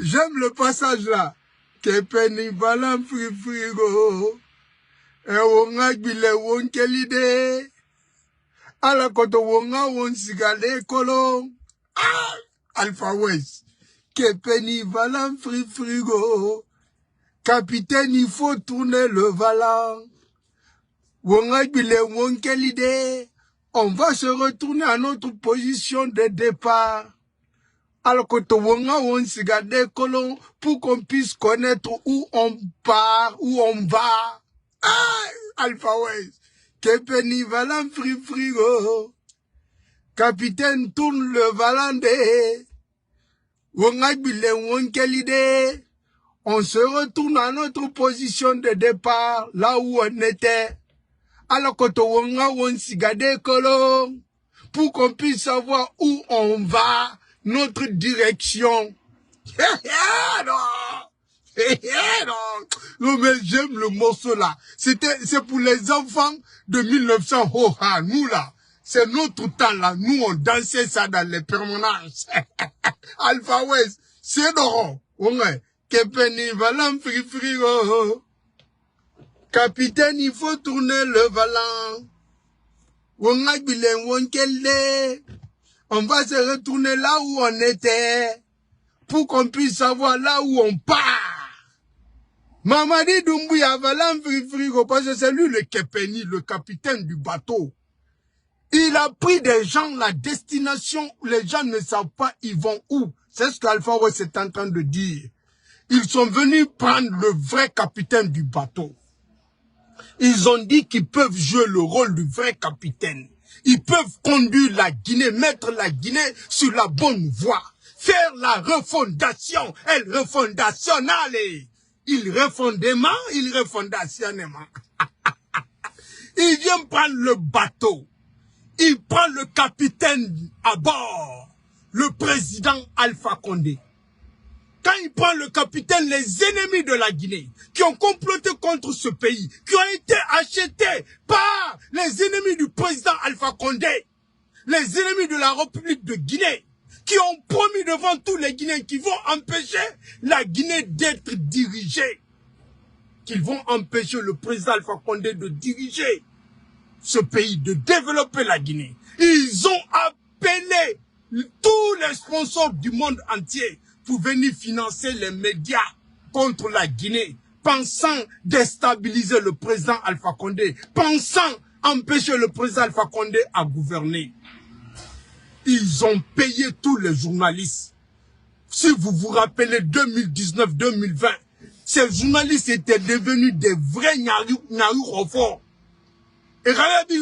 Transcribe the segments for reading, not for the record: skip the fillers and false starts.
J'aime le passage là. Kepeni balam frigo. E wonga gbile wonkelide. Ala koto wonga wonsigade kolo. Alpha West. Kepeni balam frigo. Capitaine, il faut tourner le valant. Wonga gbile wonkelide. On va se retourner à notre position de départ. Alors que on se garde colon pour qu'on puisse connaître où on part, où on va. Alpha West. Kepeni valant frigo. Capitaine tourne le valandé. Wonga gbile wonkelide. On se retourne à notre position de départ, là où on était. Alors que on se garde colon pour qu'on puisse savoir où on va, notre direction. Non, mais j'aime le morceau là. C'est pour les enfants de 1900. Oh, nous là, c'est notre temps là. Nous on dansait ça dans les permanences. Alpha West, c'est drôle. Ouais. Kepeni valant frigo. Capitaine, il faut tourner le valant. On va se retourner là où on était pour qu'on puisse savoir là où on part. Mamadi Doumbouya valant frigo, parce que c'est lui le Kepeni, le capitaine du bateau. Il a pris des gens, la destination, les gens ne savent pas ils vont où. C'est ce qu'Alpha West est en train de dire. Ils sont venus prendre le vrai capitaine du bateau. Ils ont dit qu'ils peuvent jouer le rôle du vrai capitaine. Ils peuvent conduire la Guinée, mettre la Guinée sur la bonne voie. Faire la refondation, el refondationale. Il refondationnement. Il vient prendre le bateau. Il prend le capitaine à bord. Le président Alpha Condé. Quand il prend le capitaine, les ennemis de la Guinée, qui ont comploté contre ce pays, qui ont été achetés par les ennemis du président Alpha Condé, les ennemis de la République de Guinée, qui ont promis devant tous les Guinéens qu'ils vont empêcher la Guinée d'être dirigée, qu'ils vont empêcher le président Alpha Condé de diriger ce pays, de développer la Guinée. Ils ont appelé tous les sponsors du monde entier pour venir financer les médias contre la Guinée, pensant déstabiliser le président Alpha Condé, pensant empêcher le président Alpha Condé à gouverner. Ils ont payé tous les journalistes. Si vous vous rappelez 2019-2020, ces journalistes étaient devenus des vrais Nyari Rofor. Et Rayabi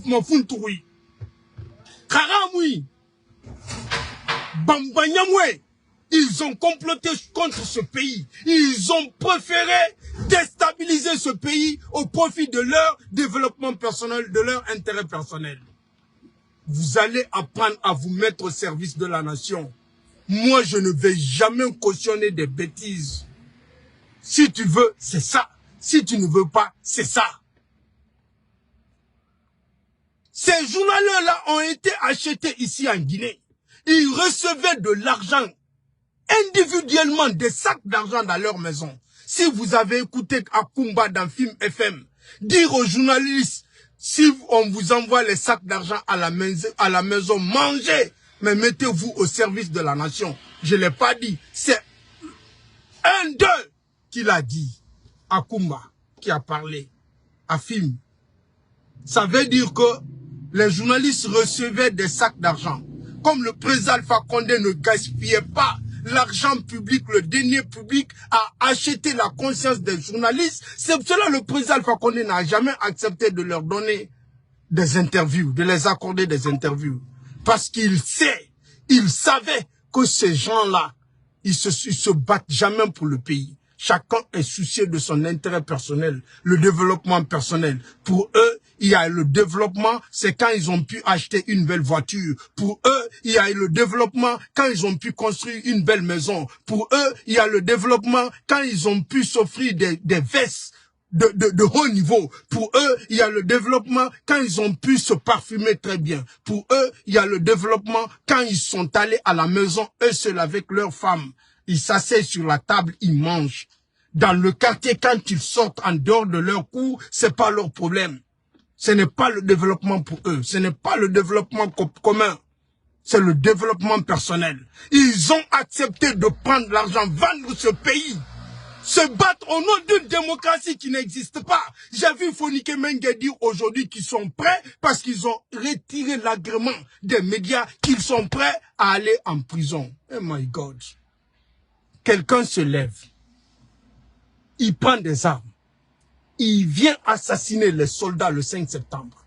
Mafuntoui, Karamui, Bambanyamwe, ils ont comploté contre ce pays. Ils ont préféré déstabiliser ce pays au profit de leur développement personnel, de leur intérêt personnel. Vous allez apprendre à vous mettre au service de la nation. Moi, je ne vais jamais cautionner des bêtises. Si tu veux, c'est ça. Si tu ne veux pas, c'est ça. Ces journalistes-là ont été achetés ici en Guinée. Ils recevaient de l'argent individuellement, des sacs d'argent dans leur maison. Si vous avez écouté Akumba dans Film FM, Dire aux journalistes, si on vous envoie les sacs d'argent à la maison, mangez, mais mettez-vous au service de la nation. Je ne l'ai pas dit. C'est un d'eux qui l'a dit. Akumba, qui a parlé. Afim. Ça veut dire que les journalistes recevaient des sacs d'argent. Comme le président Alpha Condé ne gaspillait pas l'argent public, le denier public a acheté la conscience des journalistes. C'est pour cela que le président Alpha Condé n'a jamais accepté de leur donner des interviews, de les accorder des interviews. Parce qu'il sait, il savait que ces gens-là, ils se battent jamais pour le pays. Chacun est soucieux de son intérêt personnel, le développement personnel. Pour eux, il y a le développement, c'est quand ils ont pu acheter une belle voiture. Pour eux, il y a le développement quand ils ont pu construire une belle maison. Pour eux, il y a le développement quand ils ont pu s'offrir des vestes de haut niveau. Pour eux, il y a le développement quand ils ont pu se parfumer très bien. Pour eux, il y a le développement quand ils sont allés à la maison, eux seuls avec leurs femmes. Ils s'asseyent sur la table, ils mangent. Dans le quartier, quand ils sortent en dehors de leur cours, c'est pas leur problème. Ce n'est pas le développement pour eux. Ce n'est pas le développement commun. C'est le développement personnel. Ils ont accepté de prendre l'argent, vendre ce pays, se battre au nom d'une démocratie qui n'existe pas. J'ai vu Fonike Mengue dire aujourd'hui qu'ils sont prêts parce qu'ils ont retiré l'agrément des médias, qu'ils sont prêts à aller en prison. Oh my God. Quelqu'un se lève, il prend des armes, il vient assassiner les soldats le 5 septembre.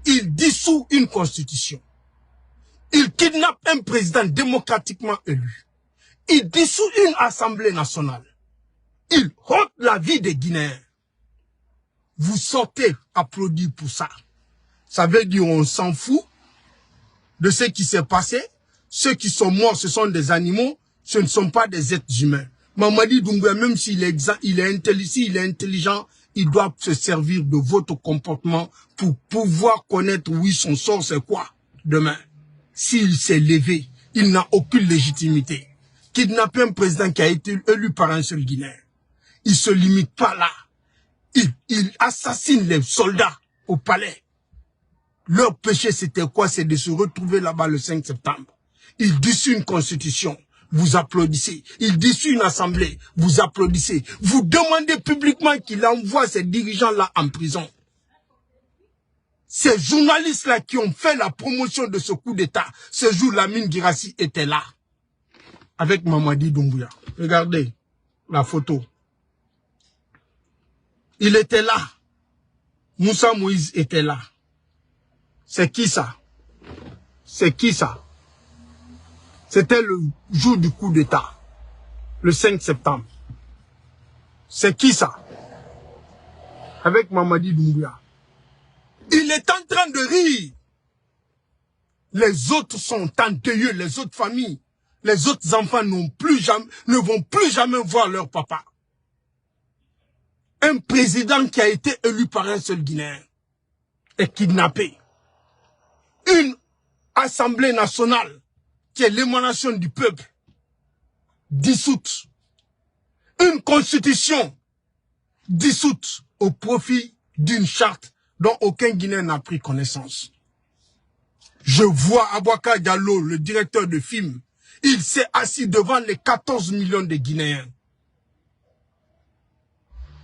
Il dissout une constitution. Il kidnappe un président démocratiquement élu. Il dissout une assemblée nationale. Il ôte la vie des Guinéens. Vous sortez applaudis pour ça. Ça veut dire on s'en fout de ce qui s'est passé. Ceux qui sont morts, ce sont des animaux. Ce ne sont pas des êtres humains. Mamadi Doumbouya, même s'il est intelligent, il doit se servir de votre comportement pour pouvoir connaître, oui, son sort, c'est quoi demain. S'il s'est levé, il n'a aucune légitimité. Kidnapper un président qui a été élu par un seul Guinéen. Il se limite pas là. Il assassine les soldats au palais. Leur péché, c'était quoi? C'est de se retrouver là-bas le 5 septembre. Il dissout une constitution. Vous applaudissez. Il dissout une assemblée. Vous applaudissez. Vous demandez publiquement qu'il envoie ces dirigeants-là en prison. Ces journalistes-là qui ont fait la promotion de ce coup d'État, ce jour, Lamine Guirassy était là. Avec Mamadi Doumbouya. Regardez la photo. Il était là. Moussa Moïse était là. C'est qui ça? C'est qui ça? C'était le jour du coup d'État, le 5 septembre. C'est qui ça? Avec Mamadi Doumbouya. Il est en train de rire. Les autres sont ennuyeux, les autres familles, les autres enfants ne vont plus jamais voir leur papa. Un président qui a été élu par un seul Guinéen est kidnappé. Une assemblée nationale qui est l'émanation du peuple, dissoute. Une constitution dissoute au profit d'une charte dont aucun Guinéen n'a pris connaissance. Je vois Abouaka Diallo, le directeur de film, il s'est assis devant les 14 millions de Guinéens.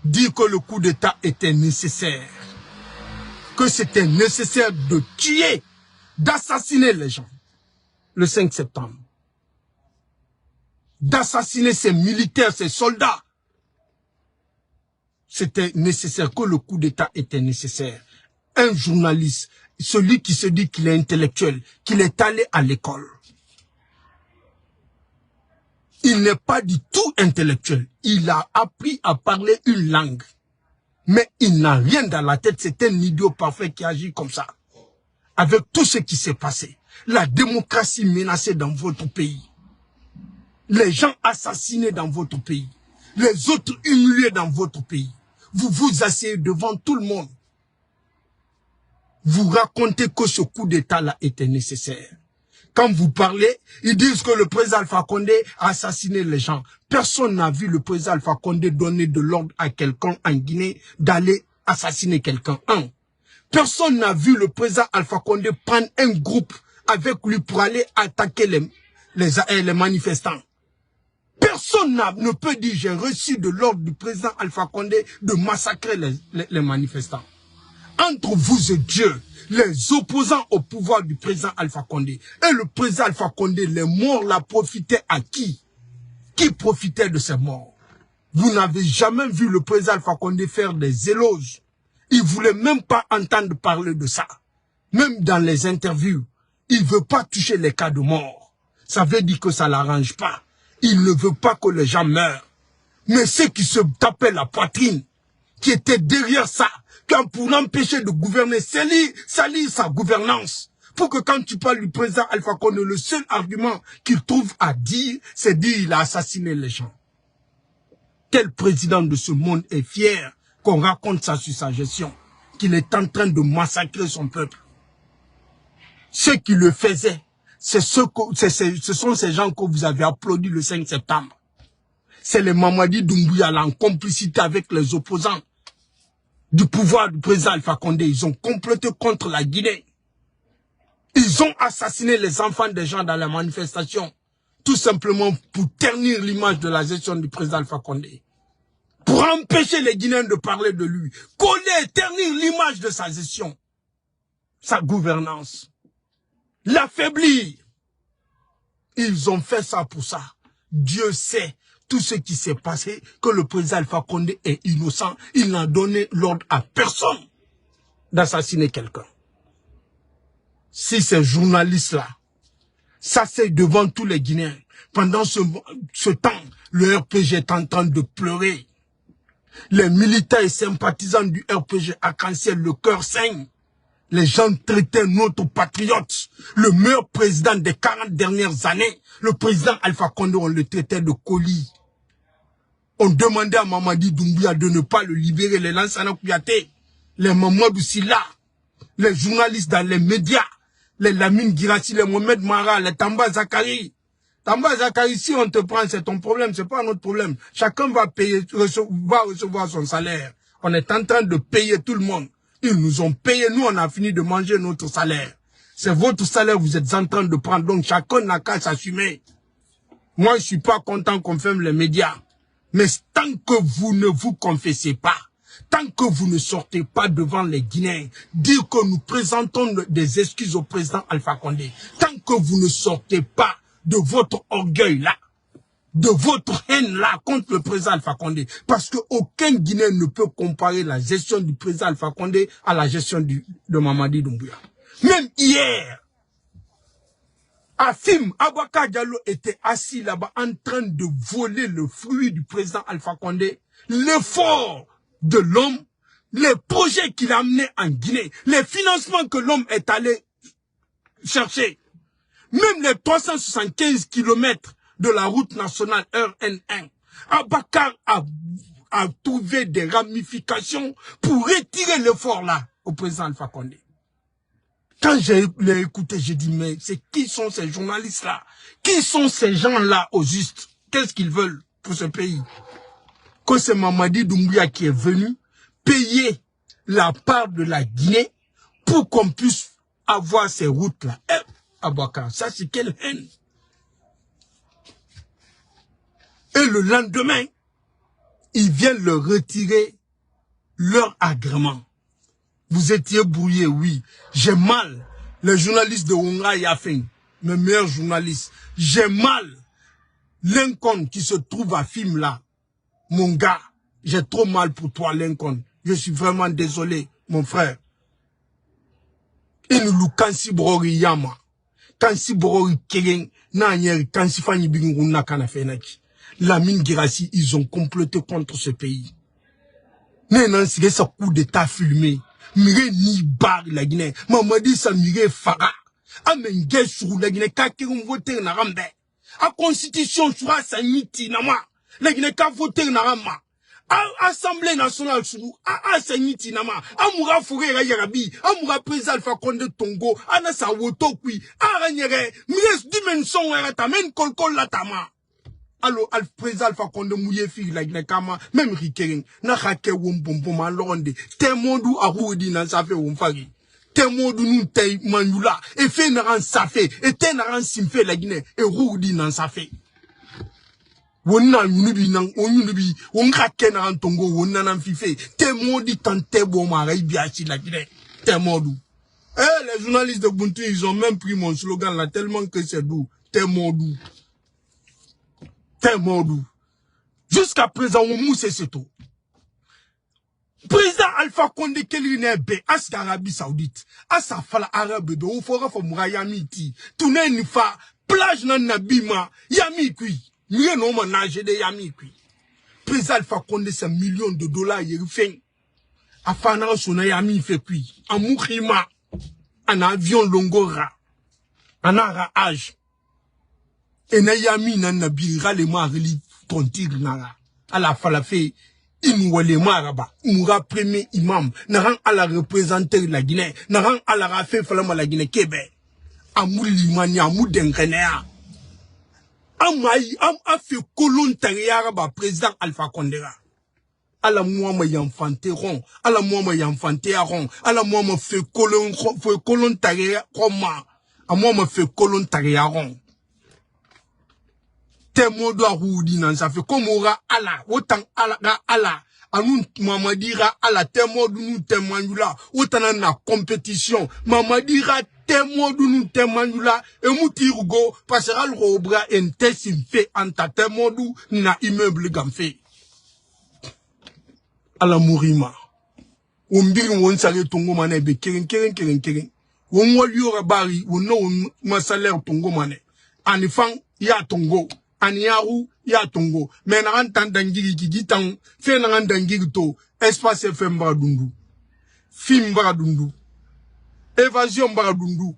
Dire que le coup d'État était nécessaire, que c'était nécessaire de tuer, d'assassiner les gens. Le 5 septembre. D'assassiner ces militaires, ces soldats. C'était nécessaire, que le coup d'État était nécessaire. Un journaliste, celui qui se dit qu'il est intellectuel, qu'il est allé à l'école. Il n'est pas du tout intellectuel. Il a appris à parler une langue. Mais il n'a rien dans la tête. C'est un idiot parfait qui agit comme ça. Avec tout ce qui s'est passé. La démocratie menacée dans votre pays. Les gens assassinés dans votre pays. Les autres humiliés dans votre pays. Vous vous asseyez devant tout le monde. Vous racontez que ce coup d'État-là était nécessaire. Quand vous parlez, ils disent que le président Alpha Condé a assassiné les gens. Personne n'a vu le président Alpha Condé donner de l'ordre à quelqu'un en Guinée d'aller assassiner quelqu'un. Personne n'a vu le président Alpha Condé prendre un groupe avec lui pour aller attaquer les manifestants. Personne ne peut dire j'ai reçu de l'ordre du président Alpha Condé de massacrer les manifestants. Entre vous et Dieu, les opposants au pouvoir du président Alpha Condé et le président Alpha Condé, les morts là profitaient à qui? Qui profitait de ces morts? Vous n'avez jamais vu le président Alpha Condé faire des éloges. Il ne voulait même pas entendre parler de ça. Même dans les interviews, il ne veut pas toucher les cas de mort. Ça veut dire que ça ne l'arrange pas. Il ne veut pas que les gens meurent. Mais ceux qui se tapaient la poitrine, qui étaient derrière ça, pour l'empêcher de gouverner, salir sa gouvernance. Pour que quand tu parles du président Alpha Condé, le seul argument qu'il trouve à dire, c'est dire qu'il a assassiné les gens. Quel président de ce monde est fier qu'on raconte ça sur sa gestion, qu'il est en train de massacrer son peuple? Ceux qui le faisaient, ce sont ces gens que vous avez applaudis le 5 septembre. C'est les Mamadi Doumbouya en complicité avec les opposants du pouvoir du président Alpha Condé. Ils ont comploté contre la Guinée. Ils ont assassiné les enfants des gens dans les manifestations. Tout simplement pour ternir l'image de la gestion du président Alpha Condé. Pour empêcher les Guinéens de parler de lui. Coller, ternir l'image de sa gestion. Sa gouvernance. L'affaiblir. Ils ont fait ça pour ça. Dieu sait tout ce qui s'est passé, que le président Alpha Condé est innocent. Il n'a donné l'ordre à personne d'assassiner quelqu'un. Si ces journalistes-là s'asseyent devant tous les Guinéens, pendant ce temps, le RPG est en train de pleurer. Les militants et sympathisants du RPG arc-en-ciel, le cœur saigne. Les gens traitaient notre patriote, le meilleur président des 40 dernières années. Le président Alpha Condé, on le traitait de colis. On demandait à Mamadi Doumbouya de ne pas le libérer, les Lansana Kouyaté, les Mamadou Silla, les journalistes dans les médias, les Lamine Girassi, les Mohamed Mara, les Tamba Zakari. Tamba Zakari, si on te prend, c'est ton problème, c'est pas notre problème. Chacun va payer, va recevoir son salaire. On est en train de payer tout le monde. Ils nous ont payé, nous on a fini de manger notre salaire. C'est votre salaire que vous êtes en train de prendre, donc chacun n'a qu'à s'assumer. Moi je suis pas content qu'on ferme les médias. Mais tant que vous ne vous confessez pas, tant que vous ne sortez pas devant les Guinéens, dire que nous présentons des excuses au président Alpha Condé, tant que vous ne sortez pas de votre orgueil là, de votre haine là contre le président Alpha Condé, parce qu'aucun Guinéen ne peut comparer la gestion du président Alpha Condé à la gestion de Mamadi Doumbouya. Même hier, Afim Abouaka Diallo était assis là-bas en train de voler le fruit du président Alpha Condé, l'effort de l'homme, les projets qu'il a amenés en Guinée, les financements que l'homme est allé chercher, même les 375 kilomètres de la route nationale RN1, Abakar a trouvé des ramifications pour retirer l'effort là au président Alpha Condé. Quand j'ai écouté, j'ai dit, mais qui sont ces journalistes-là? Qui sont ces gens-là au juste? Qu'est-ce qu'ils veulent pour ce pays? Que c'est Mamadi Doumbouya qui est venu payer la part de la Guinée pour qu'on puisse avoir ces routes-là. Eh, Abouaka, ça c'est quelle haine? Et le lendemain, ils viennent leur retirer leur agrément. Vous étiez brouillés, oui. J'ai mal. Les journalistes de Wonga Yafin, mes meilleurs journalistes. J'ai mal. Lincoln qui se trouve à Fim là. Mon gars, j'ai trop mal pour toi, Lincoln. Je suis vraiment désolé, mon frère. Inulu kansi brori yama. Kansi brori kegen. Nanyeri kansi fani binguna kana fenaki. Lamine Girassi, ils ont comploté contre ce pays. Nénan c'est ça coup d'état filmé. Mire ni bar la Guinée. Mamadi sa mire fara. Amen sur la Guinée kakirum voter na rambe. A constitution sura sa niti nama. La Guinée ka voter na rama. Assemblée nationale suru a senyiti nama amura fure yarabi amura président Alpha Condé Tongo ana sa woto kui aranyere mies dimension era tamen kolkol la tama allo al président Alpha Condé mouye fi la Guinée kama même rikering na hake wombombo ma londe temondu arudi na safe womfagi temondu nu tay manula e fe na ran safe e te na ran simfe la Guinée e rudi na safe wonna yunubi nang onyunubi wonka kena antongo wonna nan fife temodi tante bo marai biachi la Guinée temodu les journalistes de Buntu ils ont même pris mon slogan là tellement que c'est doux temodu jusqu'à présent on mousse c'est tout président Alpha Condé Kelinebe as Arabie Saoudite as afala arabe do fora fo murayami ti tunen fa plage nan nabima yami kui Mieux non manage de yami kui. Président Alpha Condé c'est millions de dollars il fait. Afana sona yami fait kui. En mourima. En avion longora. En arage. Et na yami nan bira le marili tontir nara. À la falafé. Inouale maraba. Moura premier imam. Naran à la représenter la Guinée. Naran à la rafé falama la Guinée Québec. Amou limani amou dengrenea. A fait colon tariara président Alpha Condé. À la moi me y'enfanteron, à la moi me y'enfanteron, à la moi me fait colon tariara comment, à moi me fait colon tariaron. Témoin de roudi nan ça fait comme aura ala, autant ala. Anou maman dira à la témoin de nous témoignula, autant na compétition, maman dira témoin de nous témoignula, et moutirgo, passera le robra en tessim fait en ta témoin de na immeuble gamfé. À la mourima. Ombiri won sale tongo mané be kering. Won wali ora bari, won no ma salaire tongo mané. Anifang ya tongo. Aniaru ya tongo mais na ran dangiri ki gitan fe na ran dangiri to espace FM baradundu film baradundu évasion baradundu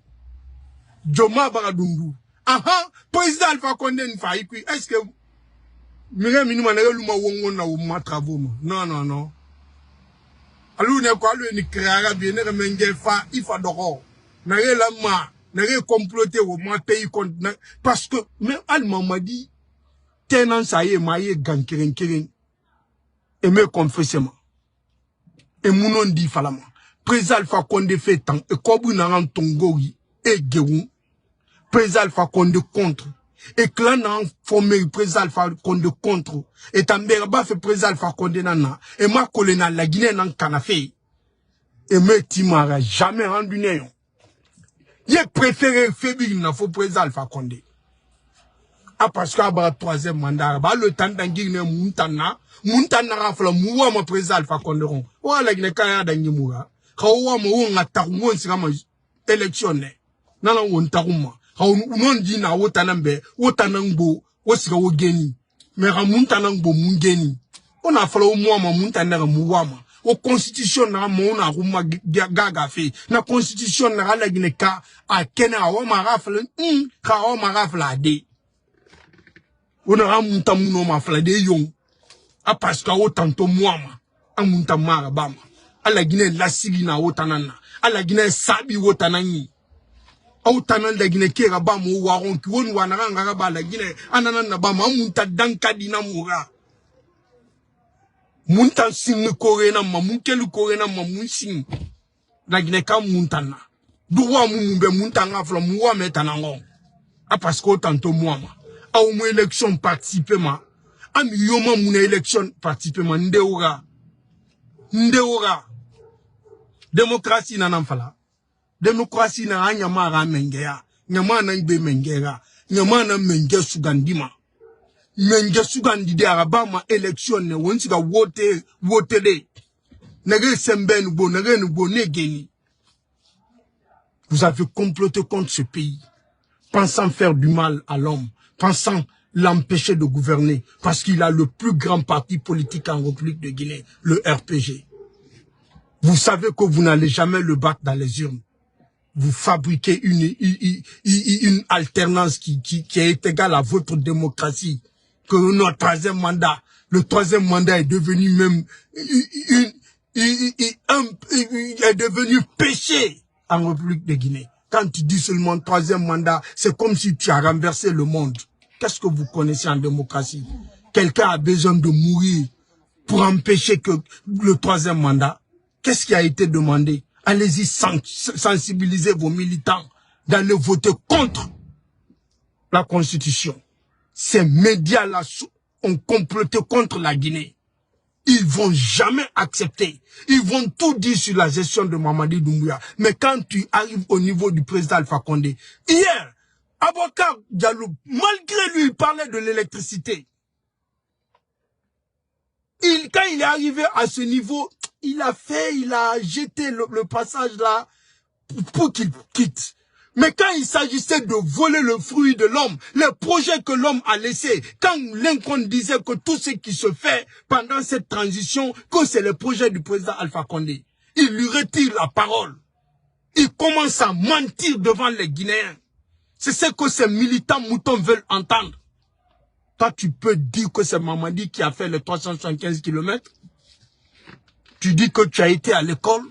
joma baradundu aha président Alpha Condé nfa ikui est-ce que mire minuma na luma wongo na ma travaux non alu ne ko alu ni créera bien ne menge fa ifa doko na la ma na comploter au ma pays parce que même allemand m'a dit tenant ça y est maye gankirin et me confessément et mounon dit falama président Alpha Condé fait tant et kobu na tongori et gewu président Alpha Condé contre et clan na formé président Alpha Condé contre et tamberba fait président Alpha Condé nana et ma colena la Guinée nan kanafé et me timara jamais rendu néon. J'ai préféré Fébille n'a faut président Alpha Condé. Ah parce qu'il y a troisième mandat, le temps d'angir ne Montana rafla mouwa ma président Alpha Condé. Ou la Guinée kaya d'angir moura. Kawa mou nga tarouon sira ma élection ne. Nana won tarouma. Kawa non di na wotanambe, wotanangbo, wosira wogeni. Mais ramuntanangbo mungeni. On a fallu mouwa ma montana mouwa ma. Au constitution na mona ruma gaga fe na constitution na la Guinée ka a kena wa marafle ka wa marafla de on a munta muno mafla de yon a parce que autant to moama amunta marabama a la Guinée la sigina otanana a la Guinée sabi otanani autant la Guinée kera ba mo waron ki won wana ngara ba la Guinée anana na ba amunta danka dina mura Muntan sing korena ma munkelu korena ma munsing la Guinée ka muntana duwa mumbe muntanga fla muwa metanango a parce que tanto moi a au moins élection participement a miyoma mune élection participement ndeura démocratie na namfala démocratie na anyama ra mengea nyama na ngbe mengera nyama na menge sugandima Menge sugandi de arabama élection ne wonsi ga wote de nage semben bo nage nubo negeni. Vous avez comploté contre ce pays, pensant faire du mal à l'homme, pensant l'empêcher de gouverner, parce qu'il a le plus grand parti politique en République de Guinée, le RPG. Vous savez que vous n'allez jamais le battre dans les urnes. Vous fabriquez une alternance qui est égale à votre démocratie, que notre troisième mandat, le troisième mandat est devenu même est devenu péché en République de Guinée. Quand tu dis seulement troisième mandat, c'est comme si tu as renversé le monde. Qu'est-ce que vous connaissez en démocratie? Quelqu'un a besoin de mourir pour empêcher que le troisième mandat. Qu'est-ce qui a été demandé? Allez-y sensibiliser vos militants d'aller voter contre la Constitution. Ces médias-là ont comploté contre la Guinée. Ils vont jamais accepter. Ils vont tout dire sur la gestion de Mamadi Doumbouya. Mais quand tu arrives au niveau du président Alpha Condé, hier, Aboubacar Diallo, malgré lui, il parlait de l'électricité. Quand il est arrivé à ce niveau, il a jeté le passage là pour qu'il quitte. Mais quand il s'agissait de voler le fruit de l'homme, les projets que l'homme a laissés, quand Lincoln disait que tout ce qui se fait pendant cette transition, que c'est le projet du président Alpha Condé, il lui retire la parole. Il commence à mentir devant les Guinéens. C'est ce que ces militants moutons veulent entendre. Toi, tu peux dire que c'est Mamadi qui a fait les 375 km. Tu dis que tu as été à l'école.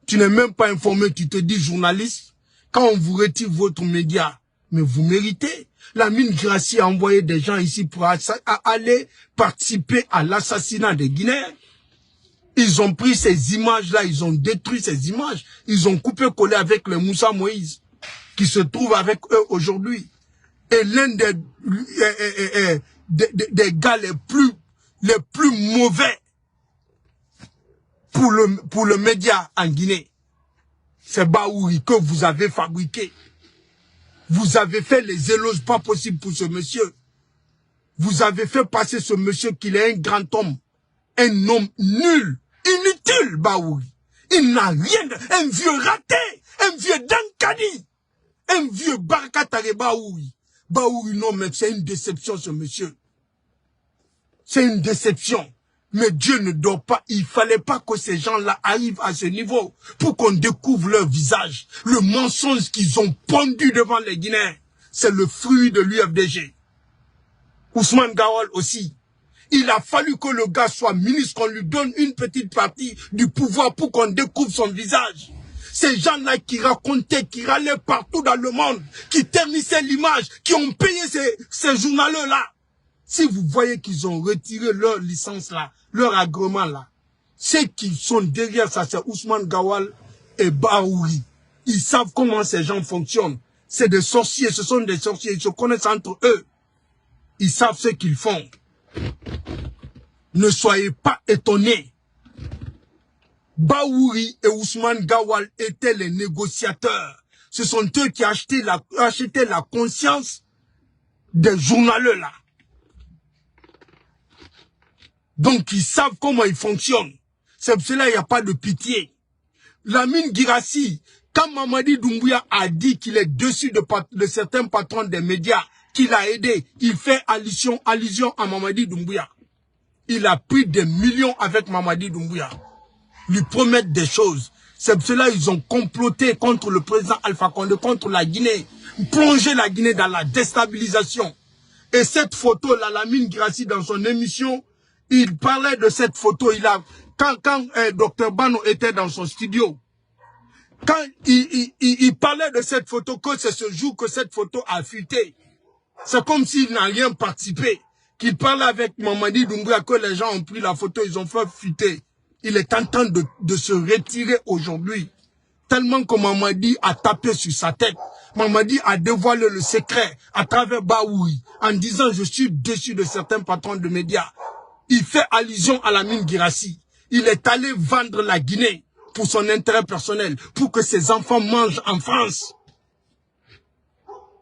Tu n'es même pas informé, tu te dis journaliste. Quand on vous retire votre média, mais vous méritez. Lamine Guirassy a envoyé des gens ici pour aller participer à l'assassinat des Guinéens. Ils ont pris ces images-là, ils ont détruit ces images. Ils ont coupé-collé avec le Moussa Moïse, qui se trouve avec eux aujourd'hui. Et l'un des gars les plus mauvais pour le média en Guinée, c'est Baouri que vous avez fabriqué. Vous avez fait les éloges pas possibles pour ce monsieur. Vous avez fait passer ce monsieur qu'il est un grand homme. Un homme nul, inutile, Baouri. Il n'a rien un vieux raté, un vieux Dankani, un vieux Barkatare Baouri. Baouri, non, mais c'est une déception, ce monsieur. C'est une déception. Mais Dieu ne dort pas. Il fallait pas que ces gens-là arrivent à ce niveau pour qu'on découvre leur visage. Le mensonge qu'ils ont pondu devant les Guinéens, c'est le fruit de l'UFDG. Ousmane Gawal aussi. Il a fallu que le gars soit ministre, qu'on lui donne une petite partie du pouvoir pour qu'on découvre son visage. Ces gens-là qui racontaient, qui râlaient partout dans le monde, qui ternissaient l'image, qui ont payé ces journaleux-là. Si vous voyez qu'ils ont retiré leur licence là, leur agrément là, ceux qui sont derrière ça, c'est Ousmane Gawal et Baouri. Ils savent comment ces gens fonctionnent. C'est des sorciers, ce sont des sorciers, ils se connaissent entre eux. Ils savent ce qu'ils font. Ne soyez pas étonnés. Baouri et Ousmane Gawal étaient les négociateurs. Ce sont eux qui achetaient la conscience des journaleux là. Donc, ils savent comment ils fonctionnent. C'est pour cela qu'il n'y a pas de pitié. Lamine Guirassy, quand Mamadi Doumbouya a dit qu'il est dessus de certains patrons des médias, qu'il a aidé, il fait allusion à Mamadi Doumbouya. Il a pris des millions avec Mamadi Doumbouya. Lui promettre des choses. C'est pour cela qu'ils ont comploté contre le président Alpha Condé, contre la Guinée. Plonger la Guinée dans la déstabilisation. Et cette photo-là, Lamine Guirassy, dans son émission, il parlait de cette photo. Quand Dr Bano était dans son studio, quand il parlait de cette photo, que c'est ce jour que cette photo a fuité. C'est comme s'il n'a rien participé. Qu'il parlait avec Mamadi Doumbouya, que les gens ont pris la photo, ils ont fait fuiter. Il est en train de se retirer aujourd'hui. Tellement que Mamadi a tapé sur sa tête. Mamadi a dévoilé le secret à travers Baouri, en disant je suis déçu de certains patrons de médias. Il fait allusion à Lamine Guirassy. Il est allé vendre la Guinée pour son intérêt personnel, pour que ses enfants mangent en France.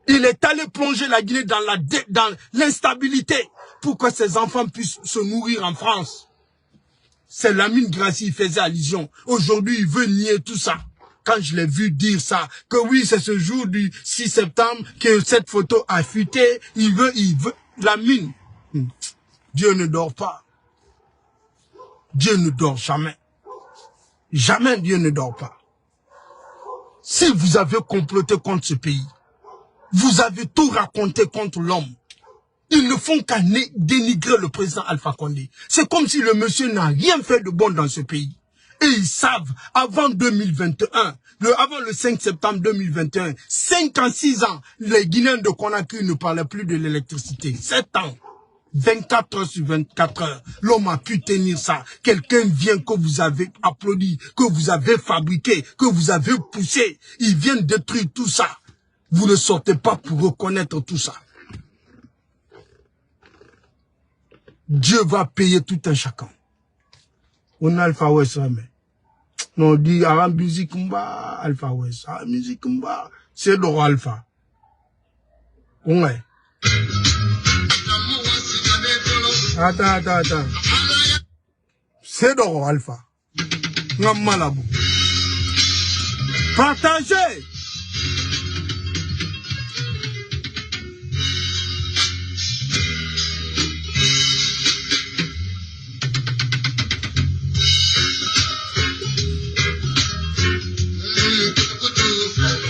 Il est allé plonger la Guinée dans l'instabilité pour que ses enfants puissent se nourrir en France. C'est Lamine Guirassy qui faisait allusion. Aujourd'hui, il veut nier tout ça. Quand je l'ai vu dire ça, que oui, c'est ce jour du 6 septembre que cette photo a fuité, il veut, Lamine. Dieu ne dort pas. Dieu ne dort jamais. Jamais Dieu ne dort pas. Si vous avez comploté contre ce pays, vous avez tout raconté contre l'homme. Ils ne font qu'à dénigrer le président Alpha Condé. C'est comme si le monsieur n'a rien fait de bon dans ce pays. Et ils savent, avant 2021, avant le 5 septembre 2021, 56 ans, les Guinéens de Conakry ne parlaient plus de l'électricité. 7 ans. 24 heures sur 24 heures. L'homme a pu tenir ça. Quelqu'un vient que vous avez applaudi, que vous avez fabriqué, que vous avez poussé. Il vient détruire tout ça. Vous ne sortez pas pour reconnaître tout ça. Dieu va payer tout un chacun. On a Alpha West, mais. Non, on dit, ah, musique mba, Alpha West. Ah, musique mba. C'est d'or Alpha. Ouais. Attends. C'est d'or Alpha. Non, malabou. Partagez.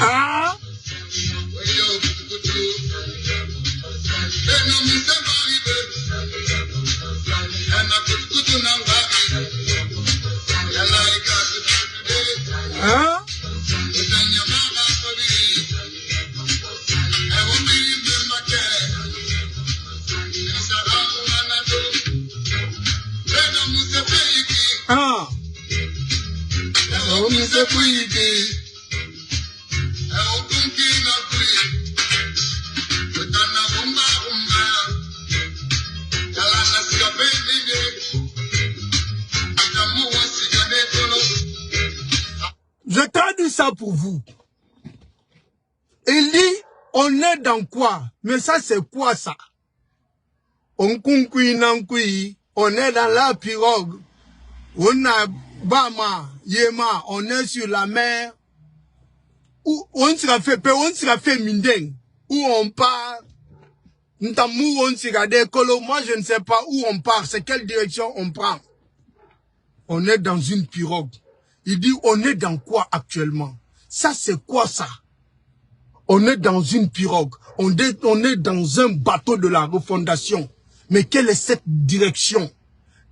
Ah. Hein? Ah. Je traduis ça pour vous. Il dit, on est dans quoi? Mais ça, c'est quoi ça? On est dans la pirogue. On a Bama, Yema, on est sur la mer. Où on sera fait Mindeng. Où on part. Ntamou, on sera des colos. Moi, je ne sais pas où on part. C'est quelle direction on prend. On est dans une pirogue. Il dit, on est dans quoi actuellement? Ça, c'est quoi ça? On est dans une pirogue. On est dans un bateau de la refondation. Mais quelle est cette direction?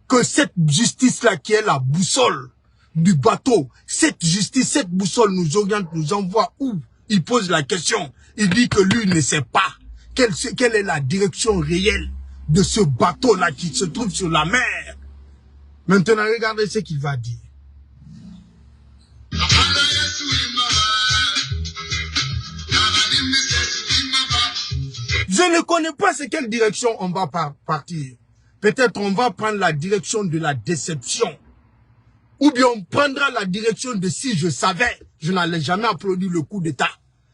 Que cette justice-là qui est la boussole du bateau, cette justice, cette boussole nous oriente, nous envoie où? Il pose la question. Il dit que lui ne sait pas quelle est la direction réelle de ce bateau-là qui se trouve sur la mer. Maintenant, regardez ce qu'il va dire. Je ne connais pas c'est quelle direction on va partir. Peut-être on va prendre la direction de la déception. Ou bien on prendra la direction de si je savais. Je n'allais jamais applaudir le coup d'État.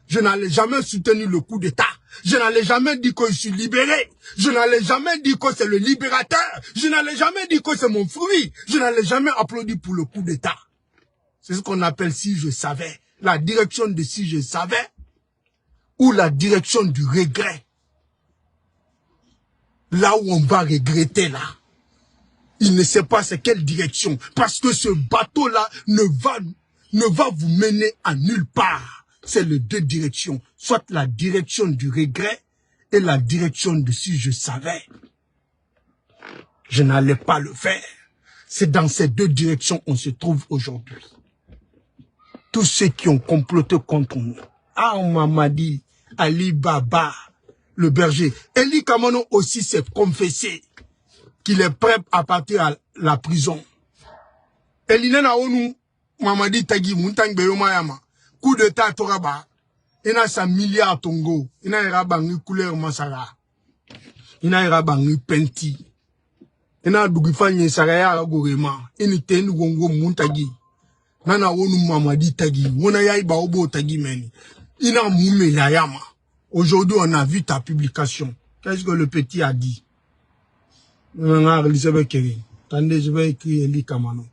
Je n'allais jamais soutenir le coup d'État. Je n'allais jamais dire que je suis libéré. Je n'allais jamais dire que c'est le libérateur. Je n'allais jamais dire que c'est mon fruit. Je n'allais jamais applaudir pour le coup d'État. C'est ce qu'on appelle si je savais. La direction de si je savais. Ou la direction du regret. Là où on va regretter là. Il ne sait pas c'est quelle direction. Parce que ce bateau-là ne va vous mener à nulle part. C'est les deux directions. Soit la direction du regret et la direction de si je savais. Je n'allais pas le faire. C'est dans ces deux directions qu'on se trouve aujourd'hui. Tous ceux qui ont comploté contre nous. Ah, on m'a dit, Ali Baba, le berger. Eli Kamano aussi s'est confessé qu'il est prêt à partir à la prison. Eli Nena Onu, Mamadi Tagi, Muntang Beyomayama, coup d'état Toraba, il a 100 milliards Tongo, il a bangi couleur Masara, il a bangi Penti, il a Dugifanye Saraya Gorema, il a Tenu Gongo Muntagi, Nana Onu Mamadi Tagi, Monaya Baobo Tagi Meni, il a Moumé Layama. Aujourd'hui, on a vu ta publication. Qu'est-ce que le petit a dit? Attendez, je vais écrire Eli Kamano.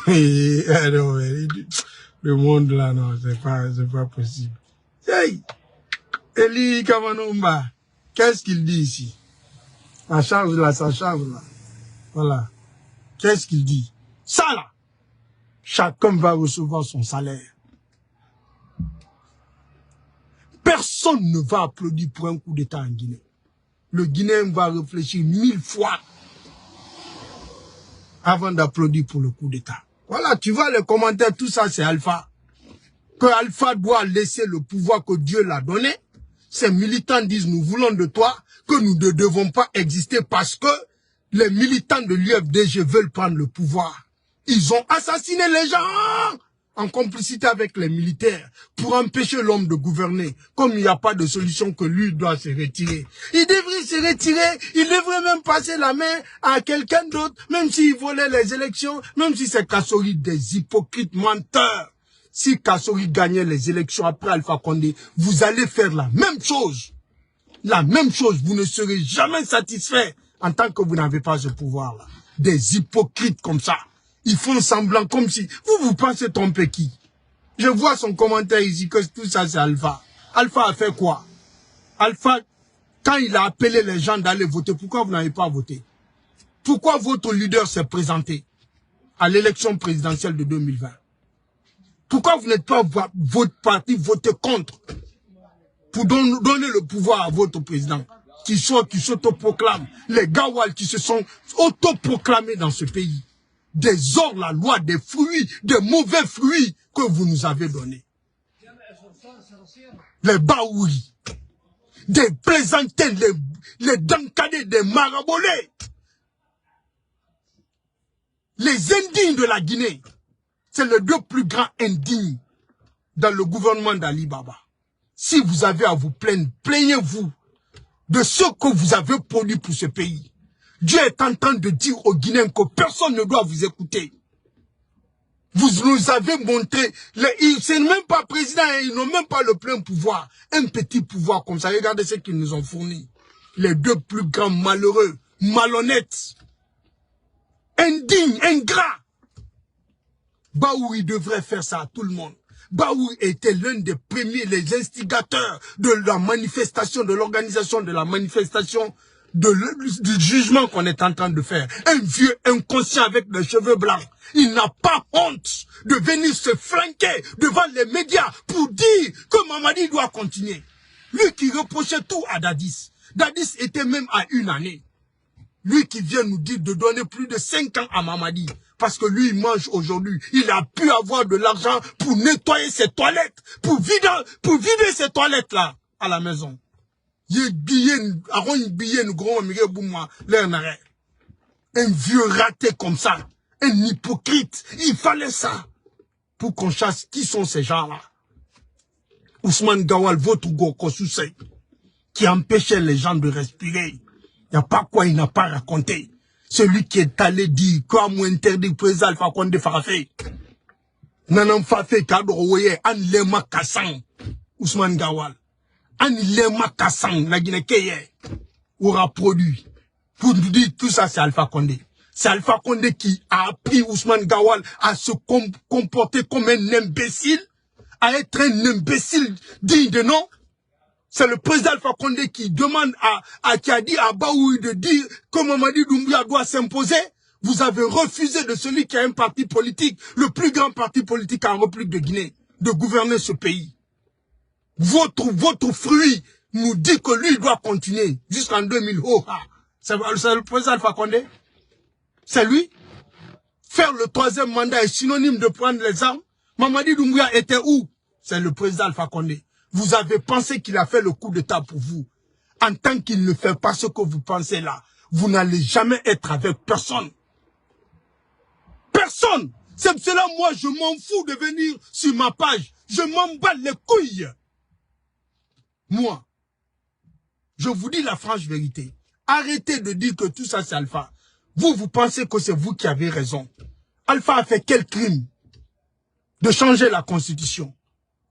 Le monde là, non, c'est pas possible. Hey! Eli Kamano Mba, qu'est-ce qu'il dit ici? Ça charge là. Voilà. Qu'est-ce qu'il dit? Ça là! Chacun va recevoir son salaire. personne ne va applaudir pour un coup d'État en Guinée. Le Guinéen va réfléchir 1000 fois avant d'applaudir pour le coup d'État. Voilà, tu vois les commentaires, tout ça c'est Alpha. Que Alpha doit laisser le pouvoir que Dieu l'a donné. Ces militants disent nous voulons de toi, que nous ne devons pas exister parce que les militants de l'UFDG veulent prendre le pouvoir. Ils ont assassiné les gens en complicité avec les militaires pour empêcher l'homme de gouverner. Comme il n'y a pas de solution, que lui doit se retirer. Il devrait se retirer, il devrait même passer la main à quelqu'un d'autre, même s'il volait les élections, même si c'est Kassori, des hypocrites menteurs. Si Kassori gagnait les élections après Alpha Condé, vous allez faire la même chose. La même chose, vous ne serez jamais satisfait en tant que vous n'avez pas ce pouvoir-là. Des hypocrites comme ça. Ils font semblant comme si... Vous pensez tromper qui? Je vois son commentaire ici que tout ça c'est Alpha. Alpha a fait quoi? Alpha, quand il a appelé les gens d'aller voter, pourquoi vous n'avez pas voté? Pourquoi votre leader s'est présenté à l'élection présidentielle de 2020? Pourquoi vous n'êtes pas votre parti voter contre pour donner le pouvoir à votre président qui s'autoproclame, les Gawal qui se sont autoproclamés dans ce pays? Des hors-la-loi, des fruits, des mauvais fruits que vous nous avez donnés. Les Baouri, des plaisantins, les dankadés, des marabolés, les indignes de la Guinée. C'est les deux plus grands indignes dans le gouvernement d'Ali Baba. Si vous avez à vous plaindre, plaignez-vous de ce que vous avez produit pour ce pays. Dieu est en train de dire aux Guinéens que personne ne doit vous écouter. Vous nous avez montré, ils ne sont même pas présidents, ils n'ont même pas le plein pouvoir. Un petit pouvoir comme ça, regardez ce qu'ils nous ont fourni. Les deux plus grands malheureux, malhonnêtes, indignes, ingrats. Baouri devrait faire ça à tout le monde. Baouri était l'un des premiers, les instigateurs de la manifestation, de l'organisation de la manifestation, du jugement qu'on est en train de faire. Un vieux inconscient avec des cheveux blancs. Il n'a pas honte de venir se flanquer devant les médias pour dire que Mamadi doit continuer. Lui qui reprochait tout à Dadis. Dadis était même à 1 année. Lui qui vient nous dire de donner plus de 5 ans à Mamadi. Parce que lui, il mange aujourd'hui. Il a pu avoir de l'argent pour nettoyer ses toilettes. Pour vider ses toilettes là, à la maison. Un vieux raté comme ça. Un hypocrite. Il fallait ça. Pour qu'on chasse qui sont ces gens-là. Ousmane Gawal, votre Gokosoussé, qui empêchait les gens de respirer. Il n'y a pas quoi il n'a pas raconté. Celui qui est allé dire comment interdit le président Alpha Condé Farafé. Nanam Fafé Kadoroye, An Lema Kassan, Ousmane Gawal. An Lema Kassan, la Guinée-Keye, aura produit. Pour nous dire tout ça, c'est Alpha Condé. C'est Alpha Condé qui a appris Ousmane Gawal à se comporter comme un imbécile, à être un imbécile digne de nom. C'est le président Alpha Condé qui demande qui a dit à Baoui de dire que Mamadi Doumbouya doit s'imposer. Vous avez refusé de celui qui a un parti politique, le plus grand parti politique en République de Guinée, de gouverner ce pays. Votre fruit nous dit que lui doit continuer jusqu'en 2000. Oh, c'est le président Alpha Condé. C'est lui. Faire le 3e mandat est synonyme de prendre les armes. Mamadi Doumbouya était où? C'est le président Alpha Condé. Vous avez pensé qu'il a fait le coup d'État pour vous. En tant qu'il ne fait pas ce que vous pensez là, vous n'allez jamais être avec personne. Personne. C'est pour cela, moi, je m'en fous de venir sur ma page. Je m'en bats les couilles. Moi, je vous dis la franche vérité. Arrêtez de dire que tout ça, c'est Alpha. Vous pensez que c'est vous qui avez raison. Alpha a fait quel crime? De changer la constitution.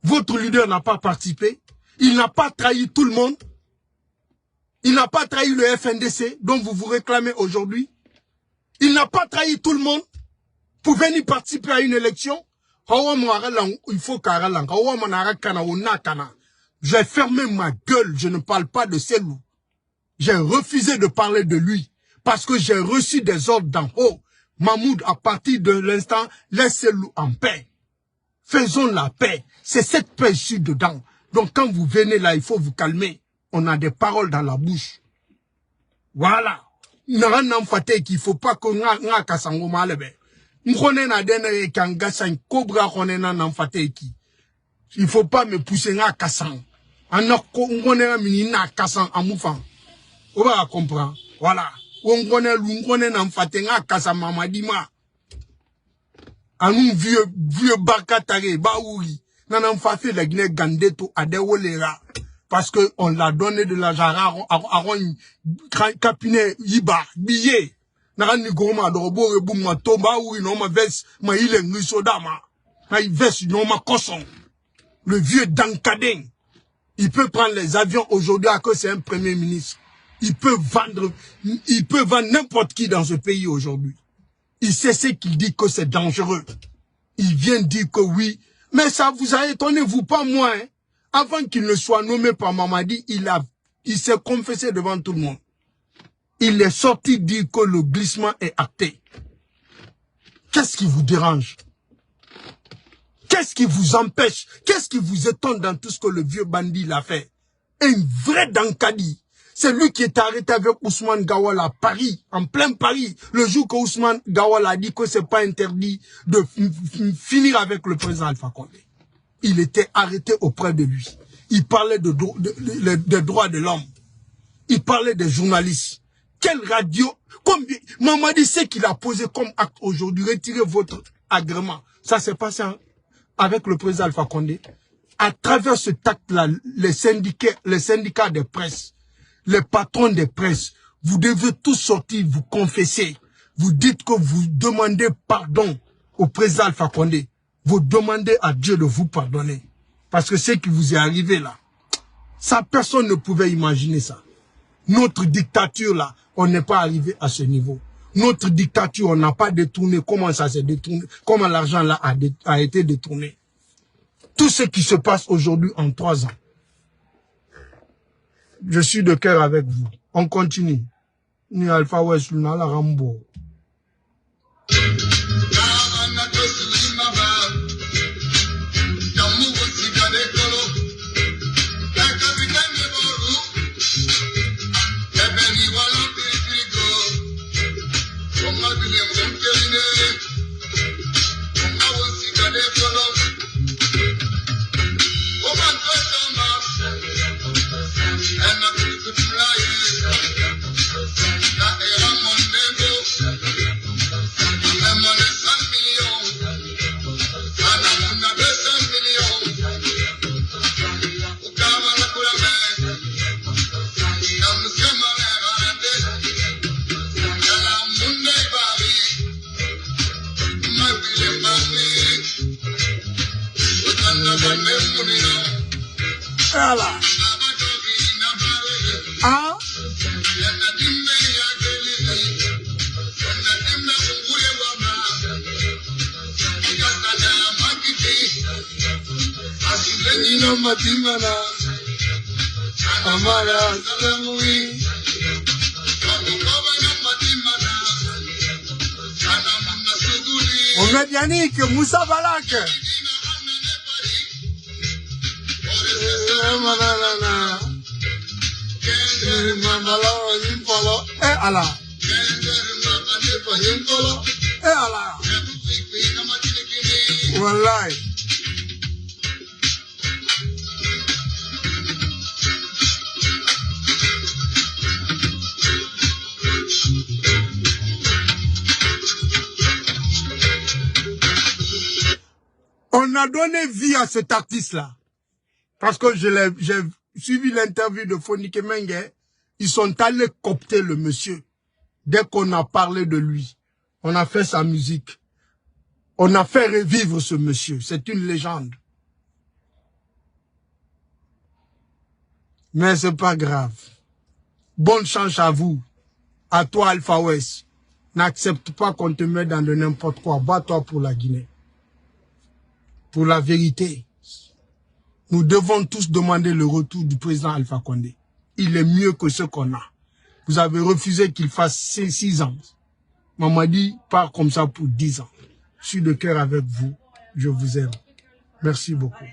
Votre leader n'a pas participé. Il n'a pas trahi tout le monde. Il n'a pas trahi le FNDC dont vous vous réclamez aujourd'hui. Il n'a pas trahi tout le monde pour venir participer à une élection. Il faut j'ai fermé ma gueule. Je ne parle pas de Selou. J'ai refusé de parler de lui parce que j'ai reçu des ordres d'en haut. Mahmoud, à partir de l'instant, laisse Selou en paix. Faisons la paix. C'est cette paix ici dedans. Donc quand vous venez là, il faut vous calmer. On a des paroles dans la bouche. Voilà. Il ne faut pas que nga kasango malebe. M'kone na dene kanga san cobra kone na n'amfate ki. Il faut pas me pousser nga kasang. Anoko m'kone na mini na kasang amoufan. On va comprendre. Voilà. M'kone na m'fate nga kasang mamadima. Anou vieux barkatare baouri. Nana m'fate la Guinée gandeto adewolera. Parce que on l'a donné de l'argent à capinet yiba billet na ni goma dobo rebu ma tomba ou non ma veste ma ile ngisoda ma veste non ma cosson. Le vieux Dankadeng, il peut prendre les avions aujourd'hui à cause c'est un premier ministre. Il peut vendre n'importe qui dans ce pays aujourd'hui. Il sait ce qu'il dit que c'est dangereux. Il vient dire que oui, mais ça vous a étonné, vous pas moi, hein? Avant qu'il ne soit nommé par Mamadi, il s'est confessé devant tout le monde. Il est sorti dire que le glissement est acté. Qu'est-ce qui vous dérange? Qu'est-ce qui vous empêche? Qu'est-ce qui vous étonne dans tout ce que le vieux bandit l'a fait? Un vrai Dankadi. C'est lui qui est arrêté avec Ousmane Gawal à Paris, en plein Paris, le jour que Ousmane Gawal a dit que c'est pas interdit de finir avec le président Alpha Condé. Il était arrêté auprès de lui. Il parlait des droits de l'homme. Il parlait des journalistes. Quelle radio? Combien? Mamadi sait qu'il a posé comme acte aujourd'hui. Retirez votre agrément. Ça s'est passé avec le président Alpha Condé. À travers ce acte-là, les syndicats de presse, les patrons des presses, vous devez tous sortir, vous confesser. Vous dites que vous demandez pardon au président Alpha Condé. Vous demandez à Dieu de vous pardonner. Parce que ce qui vous est arrivé là, ça, personne ne pouvait imaginer ça. Notre dictature là, on n'est pas arrivé à ce niveau. Notre dictature, on n'a pas détourné. Comment ça s'est détourné? Comment l'argent là a été détourné? Tout ce qui se passe aujourd'hui en 3 ans. Je suis de cœur avec vous. On continue. Ni Alpha West Luna la Rambo. Voilà. Ah. On met Yannick Moussa Balak. Eh Allah. Eh Allah. Wallahi. On a donné vie à cet artiste-là. Parce que j'ai suivi l'interview de Fonike Mengue. Ils sont allés coopter le monsieur. Dès qu'on a parlé de lui, on a fait sa musique. On a fait revivre ce monsieur. C'est une légende. Mais c'est pas grave. Bonne chance à vous. À toi, Alpha West. N'accepte pas qu'on te mette dans de n'importe quoi. Bats-toi pour la Guinée. Pour la vérité. Nous devons tous demander le retour du président Alpha Condé. Il est mieux que ce qu'on a. Vous avez refusé qu'il fasse 6 ans. Mamadi part comme ça pour 10 ans. Je suis de cœur avec vous. Je vous aime. Merci beaucoup.